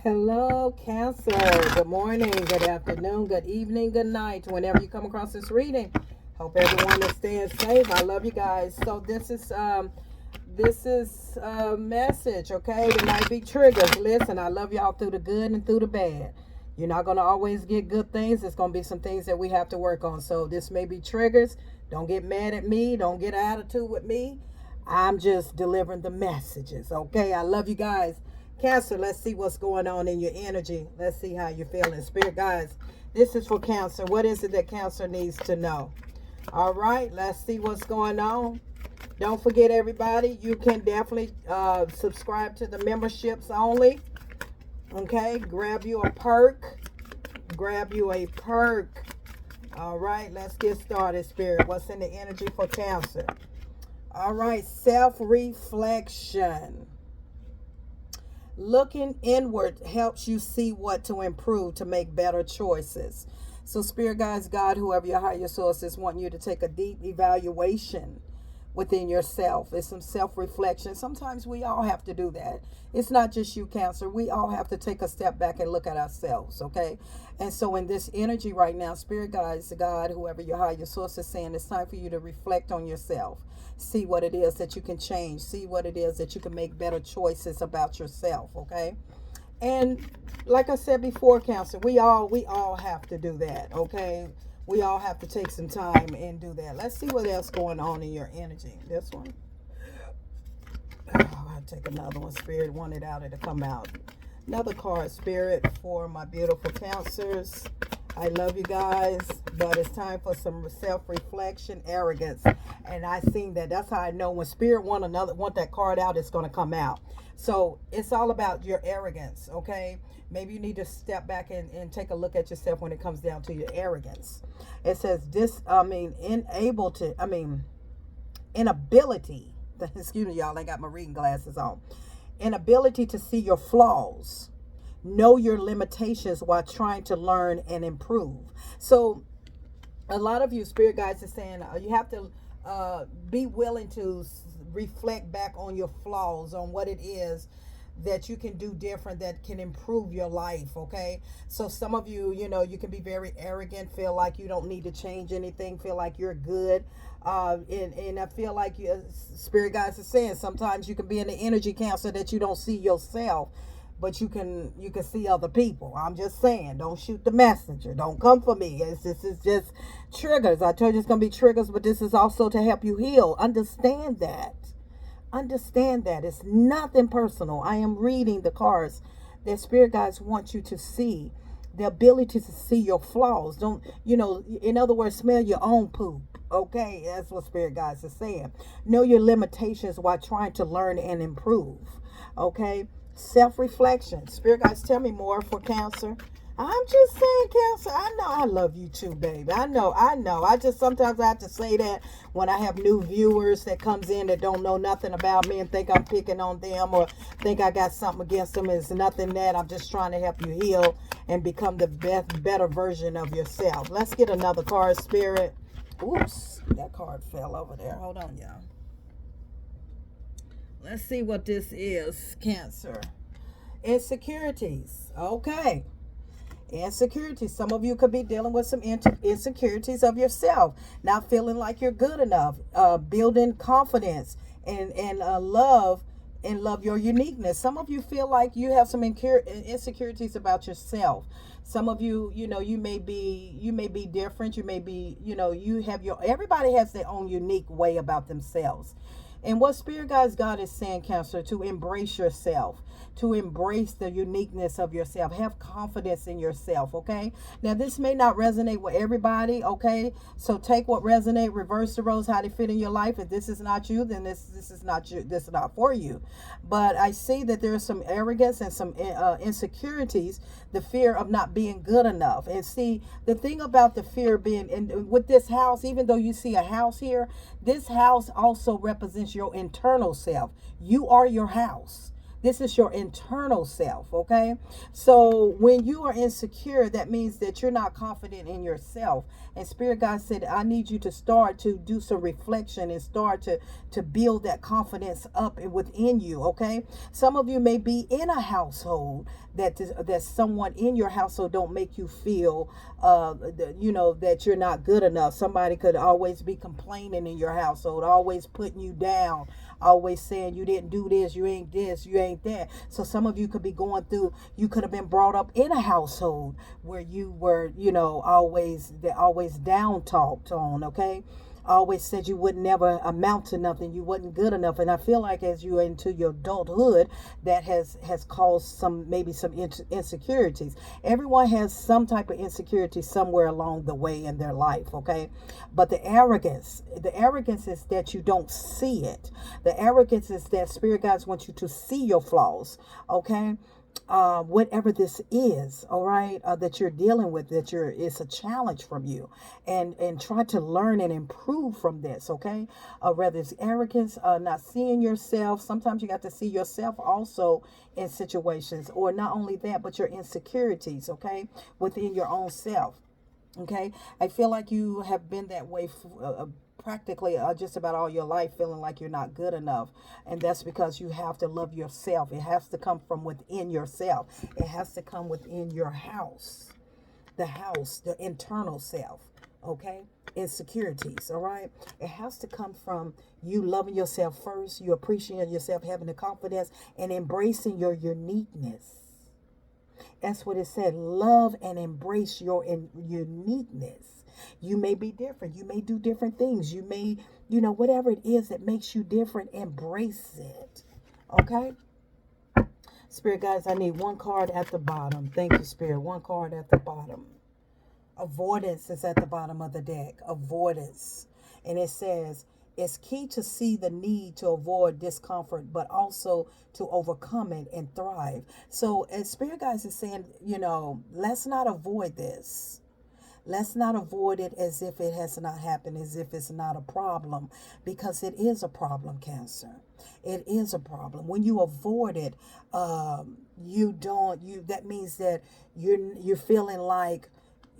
Hello, Cancer. Good morning, good afternoon, good evening, good night. Whenever you come across this reading, hope everyone is staying safe. I love you guys. So this is a message, okay? There might be triggers. Listen, I love y'all through the good and through the bad. You're not gonna always get good things. There's gonna be some things that we have to work on. So this may be triggers. Don't get mad at me. Don't get an attitude with me. I'm just delivering the messages, okay? I love you guys. Cancer, let's see what's going on in your energy. Let's see how you're feeling. Spirit guys, this is for Cancer. What is it that Cancer needs to know? All right, let's see what's going on. Don't forget, everybody, you can definitely subscribe to the memberships only. Okay, grab you a perk. Grab you a perk. All right, let's get started, Spirit. What's in the energy for Cancer? All right, self-reflection. Looking inward helps you see what to improve to make better choices. So Spirit guides, God, whoever your higher source is, wanting you to take a deep evaluation within yourself. It's some self-reflection. Sometimes we all have to do that. It's not just you, Cancer. We all have to take a step back and look at ourselves, okay? And so in this energy right now, Spirit guides, God, whoever your higher source is saying, it's time for you to reflect on yourself. See what it is that you can change. See what it is that you can make better choices about yourself, okay? And like I said before, Cancer, we all have to do that, okay? We all have to take some time and do that. Let's see what else going on in your energy. This one. Oh, I'll take another one. Spirit wanted out to come out. Another card, Spirit, for my beautiful Cancers. I love you guys, but it's time for some self-reflection, arrogance. And I seen that. That's how I know when Spirit want that card out, it's going to come out. So it's all about your arrogance, okay? Maybe you need to step back and take a look at yourself when it comes down to your arrogance. It says inability. Excuse me, y'all, I got my reading glasses on. Inability to see your flaws. Know your limitations while trying to learn and improve. So a lot of you spirit guides are saying you have to be willing to reflect back on your flaws, on what it is that you can do different that can improve your life, okay? So some of you, you can be very arrogant, feel like you don't need to change anything, feel like you're good. And I feel like spirit guides are saying sometimes you can be in the energy, Cancer, that you don't see yourself, but you can see other people. I'm just saying, don't shoot the messenger. Don't come for me. This is just triggers. I told you it's going to be triggers, but this is also to help you heal. Understand that. Understand that. It's nothing personal. I am reading the cards that spirit guides want you to see. The ability to see your flaws. Don't, in other words, smell your own poop. Okay, that's what spirit guides are saying. Know your limitations while trying to learn and improve. Okay. Self-reflection. Spirit guides, tell me more for Cancer. I'm just saying, Cancer, I know I love you too, baby. I know. I just sometimes I have to say that when I have new viewers that comes in that don't know nothing about me and think I'm picking on them or think I got something against them. It's nothing that. I'm just trying to help you heal and become the better version of yourself. Let's get another card, Spirit. Oops, that card fell over there. Hold on, y'all. Let's see what this is, Cancer. Insecurities. Okay. Insecurities. Some of you could be dealing with some insecurities of yourself. Not feeling like you're good enough. Building confidence and love your uniqueness. Some of you feel like you have some insecurities about yourself. Some of you, you may be different. You may be, you have everybody has their own unique way about themselves. And what Spirit Guides God is saying, Cancer, to embrace yourself, to embrace the uniqueness of yourself, have confidence in yourself, okay? Now, this may not resonate with everybody, okay? So take what resonates, reverse the roles, how they fit in your life. If this is not you, then this is not you. This is not for you. But I see that there's some arrogance and some insecurities, the fear of not being good enough. And see, the thing about the fear being, and with this house, even though you see a house here, this house also represents your internal self. You are your house. This is your internal self, okay? So when you are insecure, that means that you're not confident in yourself. And Spirit God said, I need you to start to do some reflection and start to build that confidence up within you, okay? Some of you may be in a household that someone in your household don't make you feel that you're not good enough. Somebody could always be complaining in your household, always putting you down, always saying you didn't do this, you ain't this, you ain't that. So some of you could be going through, you could have been brought up in a household where you were, always down talked on, okay? Always said you would never amount to nothing, you wasn't good enough. And I feel like as you are into your adulthood, that has caused some insecurities. Everyone has some type of insecurity somewhere along the way in their life, okay? But the arrogance is that you don't see it. The arrogance is that Spirit guides want you to see your flaws, okay? Whatever this is, all right, that you're dealing with, it's a challenge from you, and try to learn and improve from this, okay? Whether it's arrogance, not seeing yourself. Sometimes you got to see yourself also in situations, or not only that, but your insecurities, okay, within your own self. Okay, I feel like you have been that way practically just about all your life, feeling like you're not good enough. And that's because you have to love yourself. It has to come from within yourself. It has to come within your house, the internal self. Okay, insecurities. All right, it has to come from you loving yourself first, you appreciating yourself, having the confidence, and embracing your uniqueness. That's what it said. Love and embrace your uniqueness. You may be different. You may do different things. You may, whatever it is that makes you different, embrace it. Okay? Spirit guys, I need one card at the bottom. Thank you, Spirit. One card at the bottom. Avoidance is at the bottom of the deck. Avoidance. And it says, it's key to see the need to avoid discomfort, but also to overcome it and thrive. So as Spirit Guides is saying, let's not avoid this. Let's not avoid it as if it has not happened, as if it's not a problem, because it is a problem, Cancer. It is a problem. When you avoid it, that means that you're feeling like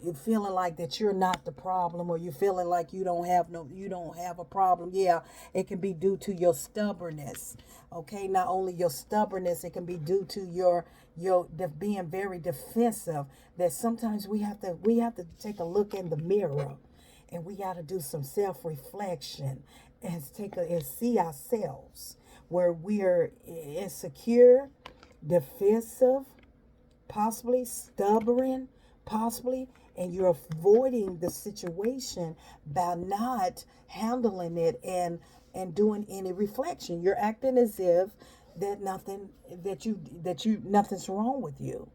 that you're not the problem, or you're feeling like you don't have a problem. Yeah, it can be due to your stubbornness. Okay, not only your stubbornness, it can be due to your being very defensive. That sometimes we have to take a look in the mirror, and we got to do some self-reflection and see ourselves where we're insecure, defensive, possibly stubborn, possibly, and you're avoiding the situation by not handling it and doing any reflection. You're acting as if that nothing's wrong with you.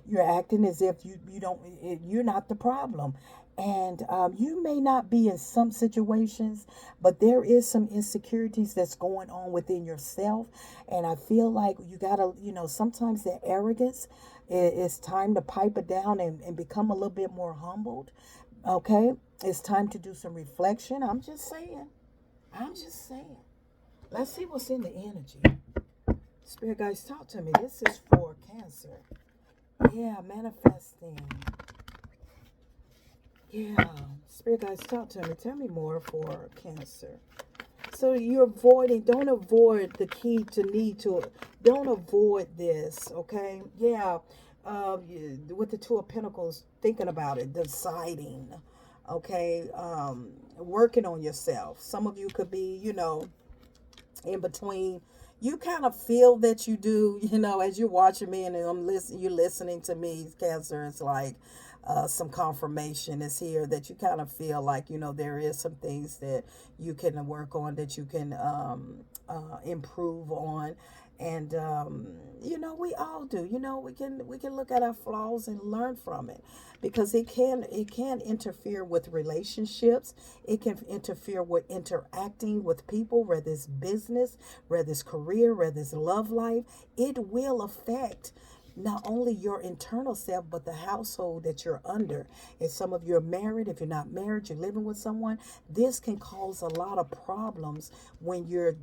You're acting as if you're not the problem. And you may not be in some situations, but there is some insecurities that's going on within yourself. And I feel like you gotta, sometimes that arrogance, it's time to pipe it down and become a little bit more humbled. Okay, it's time to do some reflection. I'm just saying. Let's see what's in the energy. Spirit guys, talk to me. This is for Cancer. Yeah, manifesting. Yeah, Spirit guys, talk to me. Tell me more for Cancer. So you're don't avoid the key to need to, don't avoid this, okay? Yeah, with the Two of Pentacles, thinking about it, deciding, okay? Working on yourself. Some of you could be, in between. You kind of feel that you do, as you're watching me and you're listening to me, Cancer. It's like some confirmation is here that you kind of feel like, there is some things that you can work on, that you can improve on. And, we all do, we can look at our flaws and learn from it, because it can interfere with relationships. It can interfere with interacting with people, whether it's business, whether it's career, whether it's love life. It will affect not only your internal self, but the household that you're under. If some of you are married, if you're not married, you're living with someone, this can cause a lot of problems when you're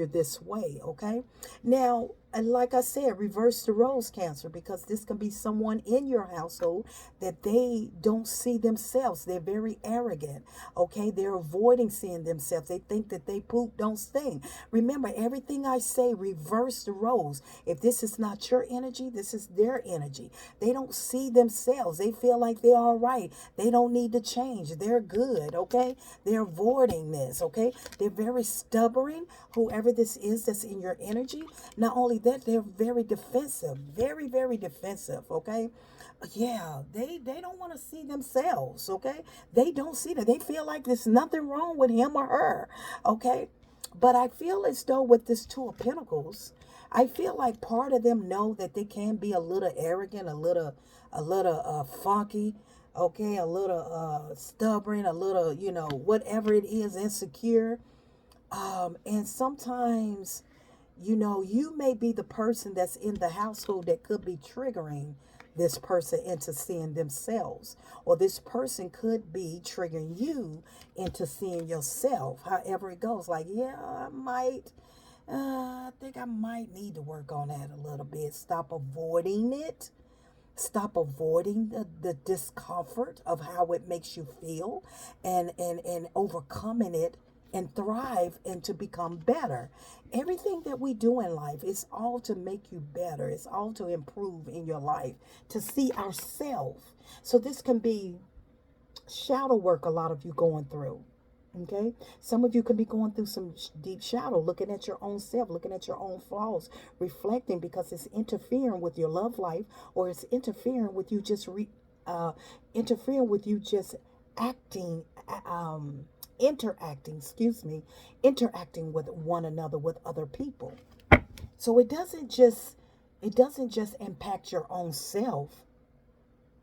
this way, okay? Now, And like I said, reverse the roles, Cancer, because this can be someone in your household that they don't see themselves. They're very arrogant. Okay, they're avoiding seeing themselves. They think that they poop don't stink. Remember, everything I say, reverse the roles. If this is not your energy, this is their energy. They don't see themselves. They feel like they're all right. They don't need to change. They're good. Okay, they're avoiding this. Okay, they're very stubborn. Whoever this is that's in your energy, not only that, they're very defensive, very, very defensive. Okay, yeah, they don't want to see themselves. Okay, they don't see that. They feel like there's nothing wrong with him or her. Okay, but I feel as though with this Two of Pentacles, I feel like part of them know that they can be a little arrogant, a little funky. Okay, a little stubborn, a little, whatever it is, insecure. And sometimes, you may be the person that's in the household that could be triggering this person into seeing themselves, or this person could be triggering you into seeing yourself. However it goes, like, yeah, I think I might need to work on that a little bit. Stop avoiding it. Stop avoiding the discomfort of how it makes you feel, and overcoming it, and thrive and to become better. Everything that we do in life is all to make you better. It's all to improve in your life, to see ourselves. So this can be shadow work a lot of you going through. Okay, some of you could be going through some deep shadow, looking at your own self, looking at your own flaws, reflecting, because it's interfering with your love life, or it's interfering with you interfering with you just acting, interacting, interacting with one another, with other people. So it doesn't just impact your own self.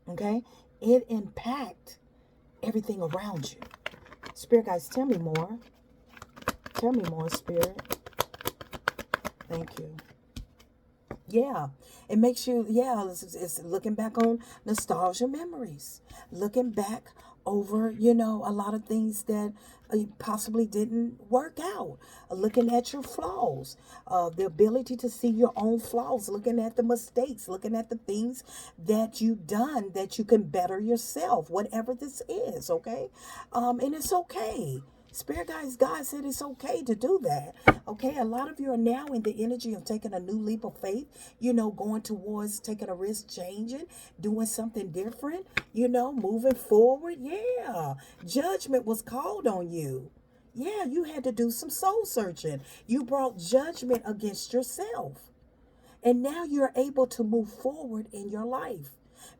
Okay, it impacts everything around you. Spirit guys, tell me more. Tell me more, Spirit. Thank you. Yeah, it makes you, yeah, it's looking back on nostalgia memories. Looking back over, a lot of things that possibly didn't work out. Looking at your flaws, the ability to see your own flaws, looking at the mistakes, looking at the things that you've done that you can better yourself, whatever this is, okay? And it's okay. Spirit guys, God said it's okay to do that. Okay, a lot of you are now in the energy of taking a new leap of faith, going towards taking a risk, changing, doing something different, moving forward. Yeah, judgment was called on you. Yeah, you had to do some soul searching. You brought judgment against yourself. And now you're able to move forward in your life,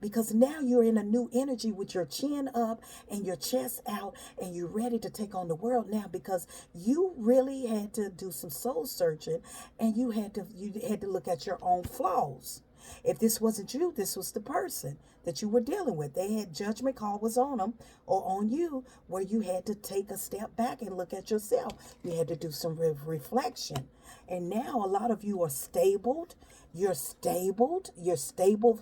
because now you're in a new energy with your chin up and your chest out, and you're ready to take on the world now, because you really had to do some soul searching, and you had to look at your own flaws. If this wasn't you, this was the person that you were dealing with. They had judgment call was on them or on you, where you had to take a step back and look at yourself. You had to do some reflection. And now a lot of you are stabled. You're stabled. You're stable.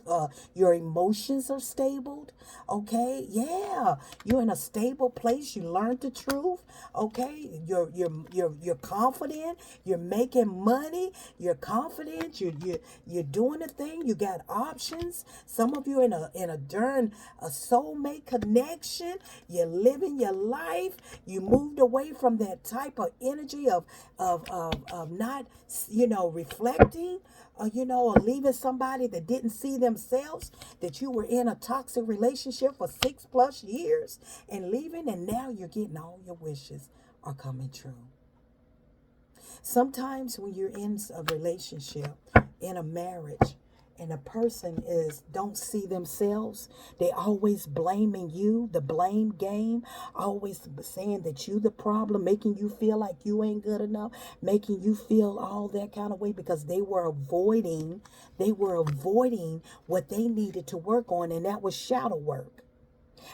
Your emotions are stabled. Okay. Yeah. You're in a stable place. You learned the truth. Okay. You're confident. You're making money. You're confident. You're doing a thing. You got options. Some of you in a darn a soulmate connection. You're living your life. You moved away from that type of energy of not reflecting, or leaving somebody that didn't see themselves, that you were in a toxic relationship for 6+ years and leaving, and now you're getting all your wishes are coming true. Sometimes when you're in a relationship, in a marriage, and a person don't see themselves, they always blaming you, the blame game, always saying that you the problem, making you feel like you ain't good enough, making you feel all that kind of way, because they were avoiding what they needed to work on, and that was shadow work.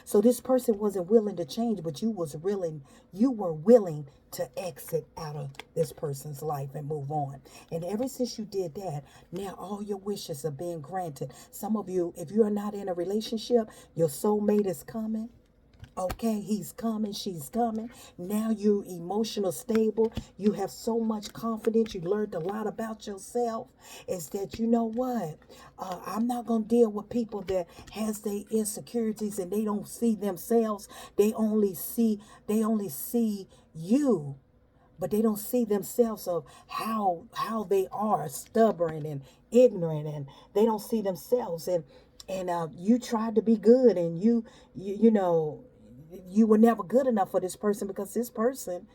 So this person wasn't willing to change, but you were willing to exit out of this person's life and move on. And ever since you did that, now all your wishes are being granted. Some of you, if you are not in a relationship, your soulmate is coming. Okay, he's coming, she's coming. Now you're emotional stable. You have so much confidence. You learned a lot about yourself. Is that you know what? I'm not gonna deal with people that has their insecurities and they don't see themselves. They only see you, but they don't see themselves of how they are stubborn and ignorant, and they don't see themselves. And you tried to be good, and you know you were never good enough for this person because this person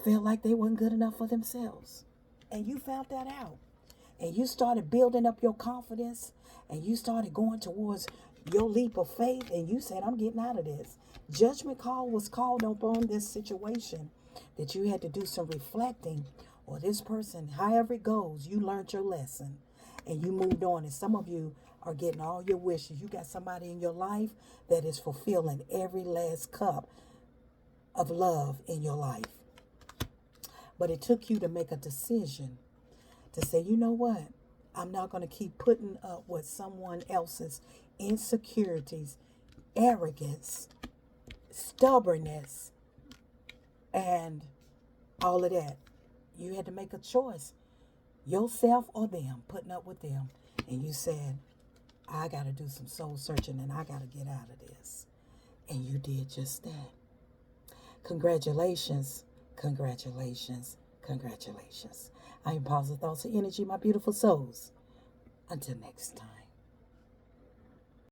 felt like they weren't good enough for themselves, and you found that out, and you started building up your confidence, and you started going towards your leap of faith, and you said, I'm getting out of this. Judgment call was called upon this situation, that you had to do some reflecting, or this person, however it goes, you learned your lesson and you moved on. And some of you are getting all your wishes. You got somebody in your life that is fulfilling every last cup of love in your life. But it took you to make a decision to say, you know what? I'm not going to keep putting up with someone else's insecurities, arrogance, stubbornness, and all of that. You had to make a choice, yourself or them, putting up with them. And you said, I got to do some soul searching and I got to get out of this. And you did just that. Congratulations, congratulations, congratulations. I am Positive Thoughts of Energy, my beautiful souls. Until next time.